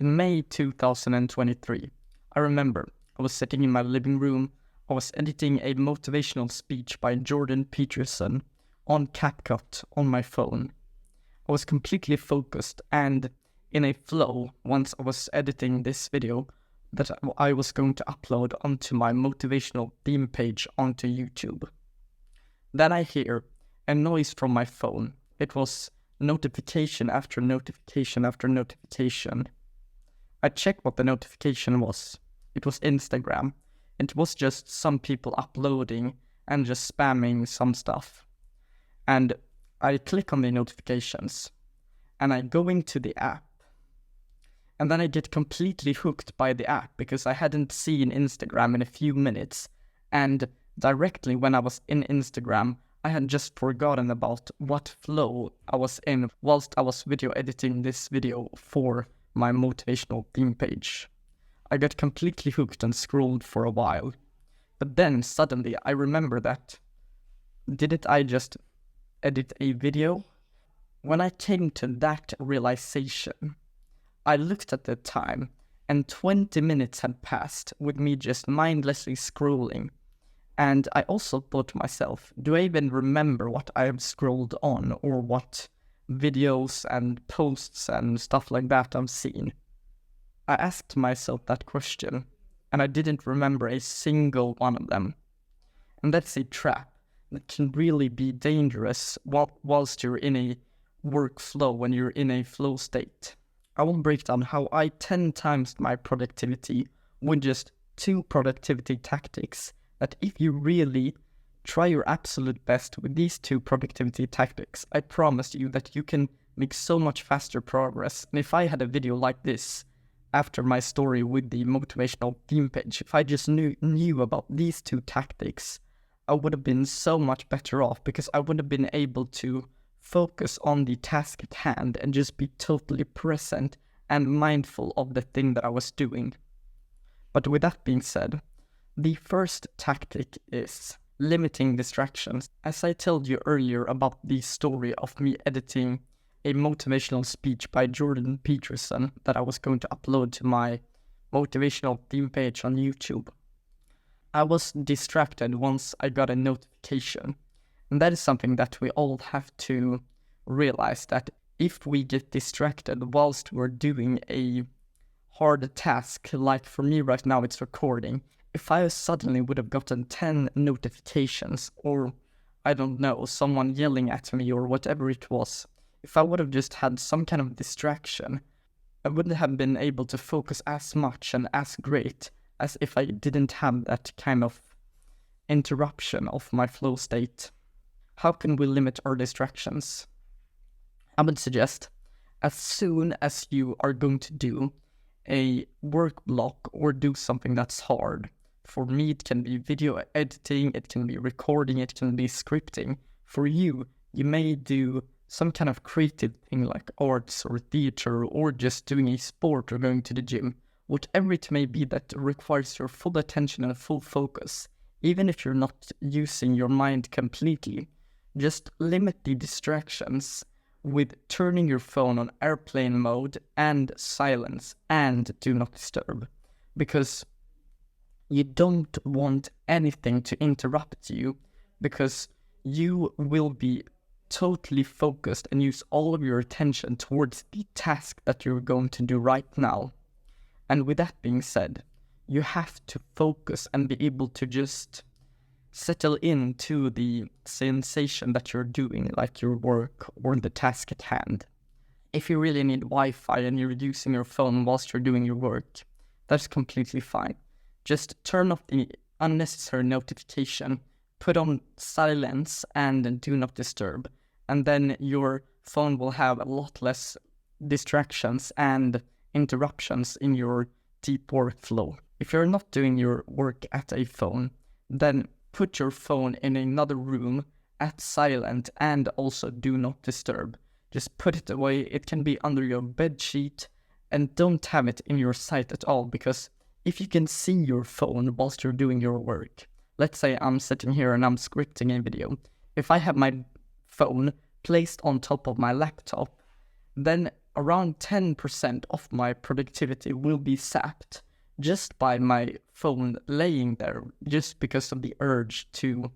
In May 2023, I remember I was sitting in my living room. I was editing a motivational speech by Jordan Peterson on CapCut on my phone. I was completely focused and in a flow once I was editing this video that I was going to upload onto my motivational theme page onto YouTube. Then I hear a noise from my phone. It was notification after notification after notification. I checked what the notification was. It was Instagram. It was just some people uploading and just spamming some stuff. And I click on the notifications and I go into the app. And then I get completely hooked by the app because I hadn't seen Instagram in a few minutes. And directly when I was in Instagram, I had just forgotten about what flow I was in whilst I was video editing this video for my motivational theme page. I got completely hooked and scrolled for a while. But then suddenly I remember that, didn't I just edit a video? When I came to that realization, I looked at the time and 20 minutes had passed with me just mindlessly scrolling. And I also thought to myself, do I even remember what I have scrolled on or what videos and posts and stuff like that I've seen? I asked myself that question and I didn't remember a single one of them. And that's a trap that can really be dangerous whilst you're in a workflow, when you're in a flow state. I will break down how I 10 times my productivity with just 2 productivity tactics that if you really try your absolute best with these 2 productivity tactics, I promise you that you can make so much faster progress. And if I had a video like this after my story with the motivational theme page, if I just knew about these 2 tactics, I would have been so much better off because I would have been able to focus on the task at hand and just be totally present and mindful of the thing that I was doing. But with that being said, the first tactic is limiting distractions. As I told you earlier about the story of me editing a motivational speech by Jordan Peterson that I was going to upload to my motivational theme page on YouTube, I was distracted once I got a notification. And that is something that we all have to realize, that if we get distracted whilst we're doing a hard task, like for me right now it's recording, if I suddenly would have gotten 10 notifications or, I don't know, someone yelling at me or whatever it was, if I would have just had some kind of distraction, I wouldn't have been able to focus as much and as great as if I didn't have that kind of interruption of my flow state. How can we limit our distractions? I would suggest, as soon as you are going to do a work block or do something that's hard, for me it can be video editing, it can be recording, it can be scripting. For you, you may do some kind of creative thing like arts or theater or just doing a sport or going to the gym. Whatever it may be that requires your full attention and full focus, even if you're not using your mind completely, just limit the distractions with turning your phone on airplane mode and silence and do not disturb. Because you don't want anything to interrupt you, because you will be totally focused and use all of your attention towards the task that you're going to do right now. And with that being said, you have to focus and be able to just settle into the sensation that you're doing, like your work or the task at hand. If you really need Wi-Fi and you're using your phone whilst you're doing your work, that's completely fine. Just turn off the unnecessary notification, put on silence and do not disturb, and then your phone will have a lot less distractions and interruptions in your deep workflow. If you're not doing your work at a phone, then put your phone in another room at silent and also do not disturb. Just put it away. It can be under your bed sheet, and don't have it in your sight at all, because if you can see your phone whilst you're doing your work, let's say I'm sitting here and I'm scripting a video. If I have my phone placed on top of my laptop, then around 10% of my productivity will be sapped just by my phone laying there, just because of the urge to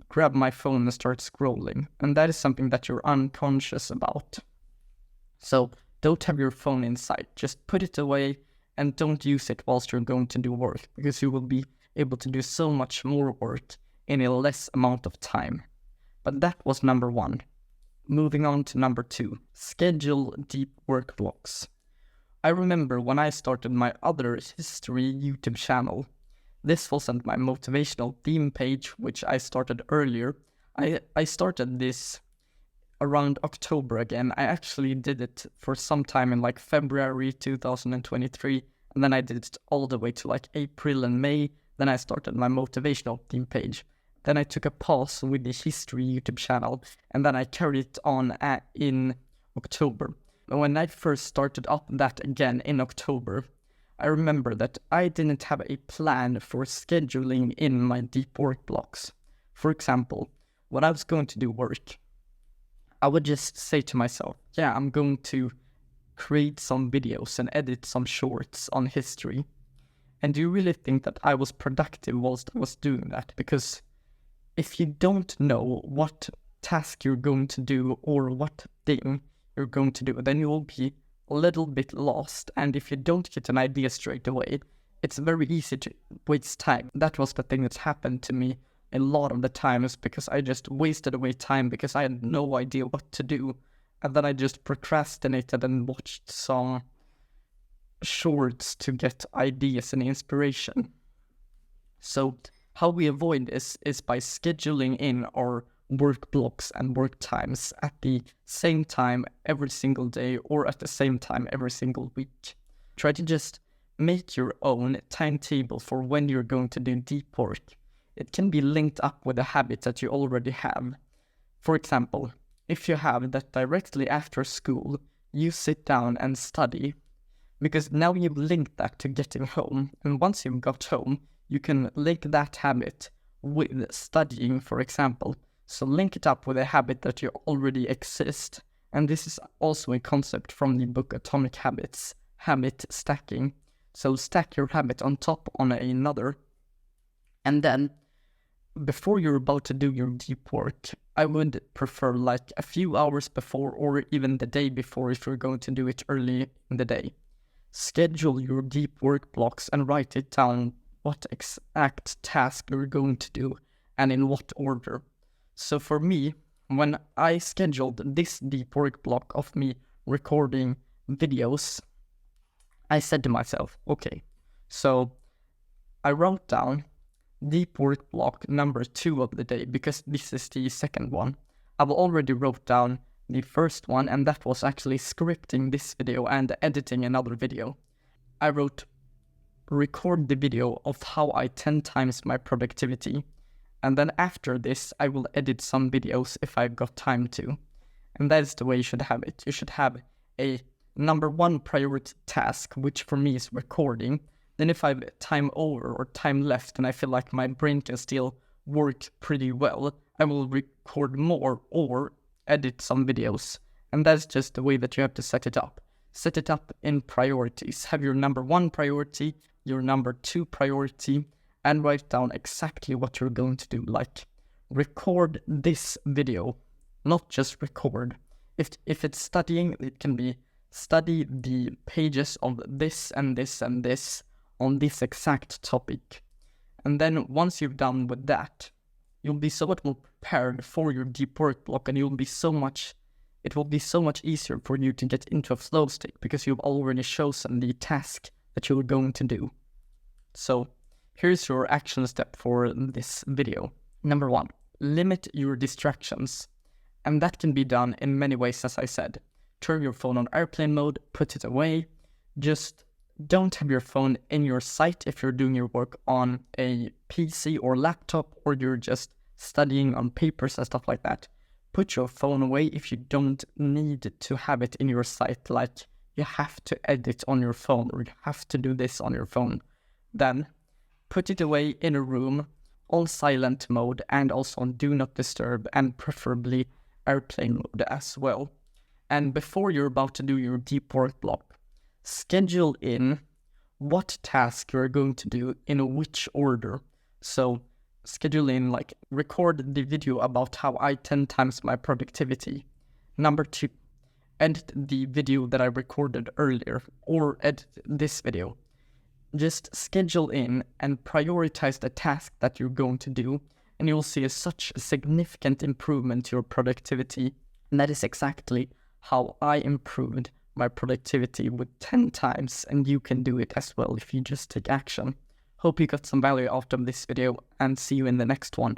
grab my phone and start scrolling. And that is something that you're unconscious about. So don't have your phone in sight. Just put it away and don't use it whilst you're going to do work, because you will be able to do so much more work in a less amount of time. But that was number 1. Moving on to number 2, schedule deep work blocks. I remember when I started my other history YouTube channel. This wasn't my motivational theme page, which I started earlier. I started this around October again. I actually did it for some time in like February 2023, and then I did it all the way to like April and May. Then I started my motivational theme page. Then I took a pause with the history YouTube channel, and then I carried it on in October. When I first started up that again in October, I remember that I didn't have a plan for scheduling in my deep work blocks. For example, when I was going to do work, I would just say to myself, yeah, I'm going to create some videos and edit some shorts on history. And do you really think that I was productive whilst I was doing that? Because if you don't know what task you're going to do or what thing you're going to do, then you will be a little bit lost. And if you don't get an idea straight away, it's very easy to waste time. That was the thing that happened to me a lot of the times, because I just wasted away time because I had no idea what to do. And then I just procrastinated and watched some shorts to get ideas and inspiration. So how we avoid this is by scheduling in our work blocks and work times at the same time every single day, or at the same time every single week. Try to just make your own timetable for when you're going to do deep work. It can be linked up with a habit that you already have. For example, if you have that directly after school, you sit down and study, because now you've linked that to getting home. And once you've got home, you can link that habit with studying, for example. So link it up with a habit that you already exist. And this is also a concept from the book Atomic Habits, habit stacking. So stack your habit on top on another. And then before you're about to do your deep work, I would prefer like a few hours before, or even the day before if you're going to do it early in the day. Schedule your deep work blocks and write it down what exact task you're going to do and in what order. So for me, when I scheduled this deep work block of me recording videos, I said to myself, okay, so I wrote down deep work block number 2 of the day, because this is the second one. I've already wrote down the first one, and that was actually scripting this video and editing another video. I wrote record the video of how I 10 times my productivity, and then after this I will edit some videos if I've got time to. And that is the way you should have it. You should have a number 1 priority task, which for me is recording. Then if I have time over or time left and I feel like my brain can still work pretty well, I will record more or edit some videos. And that's just the way that you have to set it up. Set it up in priorities. Have your number 1 priority, your number 2 priority, and write down exactly what you're going to do. Like, record this video, not just record. If it's studying, it can be study the pages of this and this and this on this exact topic. And then once you've done with that, you'll be so much more prepared for your deep work block, and it will be so much easier for you to get into a flow state, because you've already chosen the task that you're going to do. So here's your action step for this video. Number 1, limit your distractions. And that can be done in many ways, as I said. Turn your phone on airplane mode, put it away. Just don't have your phone in your sight if you're doing your work on a PC or laptop, or you're just studying on papers and stuff like that. Put your phone away if you don't need to have it in your sight, like you have to edit on your phone or you have to do this on your phone. Then put it away in a room on silent mode and also on do not disturb, and preferably airplane mode as well. And before you're about to do your deep work block, schedule in what task you're going to do in which order. So schedule in, like, record the video about how I 10 times my productivity. Number 2, edit the video that I recorded earlier, or edit this video. Just schedule in and prioritize the task that you're going to do, and you'll see such a significant improvement to your productivity. And that is exactly how I improved my productivity with 10 times, and you can do it as well if you just take action. Hope you got some value out of this video, and see you in the next one.